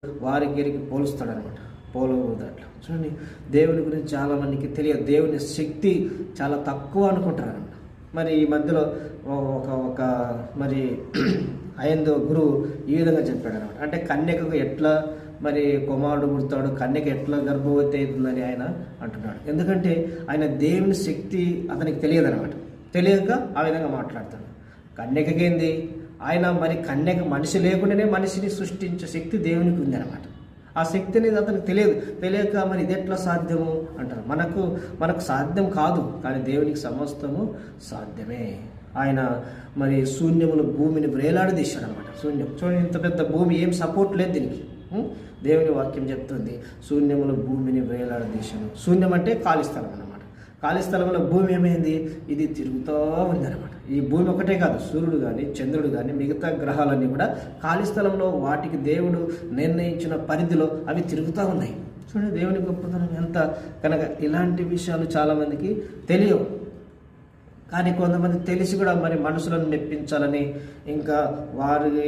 వారికి పోలుస్తాడు అనమాట. దాంట్లో చూడండి, దేవుని గురించి చాలామందికి తెలియదు. దేవుని శక్తి చాలా తక్కువ అనుకుంటారు అనమాట. మరి ఈ మధ్యలో ఒక మరి ఐందో గురువు ఈ విధంగా చెప్పాడు అనమాట. అంటే కన్యకకు ఎట్లా మరి కుమారుడు పుడతాడు, కన్యక ఎట్లా గర్భవతి అవుతుందని ఆయన అంటున్నాడు. ఎందుకంటే ఆయన దేవుని శక్తి అతనికి తెలియదు అనమాట. తెలియక ఆ విధంగా మాట్లాడతాడు. కన్యకకేంది, ఆయన మరి కన్యక మనిషి లేకుండానే మనిషిని సృష్టించే శక్తి దేవునికి ఉంది అనమాట. ఆ శక్తి అనేది అతనికి తెలియక మరి ఇది ఎట్లా సాధ్యము అంటారు. మనకు సాధ్యం కాదు, కానీ దేవునికి సమస్తము సాధ్యమే. ఆయన మరి శూన్యములు భూమిని వేలాడదీశాడు అనమాట. శూన్యం చూడండి, ఇంత పెద్ద భూమి, ఏం సపోర్ట్ లేదు దీనికి. దేవుని వాక్యం చెప్తుంది, శూన్యములు భూమిని వేలాడదీశాను. శూన్యం అంటే ఖాళీ స్థలం అనమాట. ఖాళీ స్థలంలో భూమి ఏమైంది, ఇది తిరుగుతూ ఉంది అనమాట. ఈ భూమి ఒకటే కాదు, సూర్యుడు కానీ చంద్రుడు కానీ మిగతా గ్రహాలన్నీ కూడా ఖాళీ స్థలంలో వాటికి దేవుడు నిర్ణయించిన పరిధిలో అవి తిరుగుతూ ఉన్నాయి. చూడండి దేవుని గొప్పతనం ఎంత. కనుక ఇలాంటి విషయాలు చాలామందికి తెలియవు. కానీ కొంతమంది తెలిసి కూడా మరి మనుషులను మెప్పించాలని ఇంకా వారి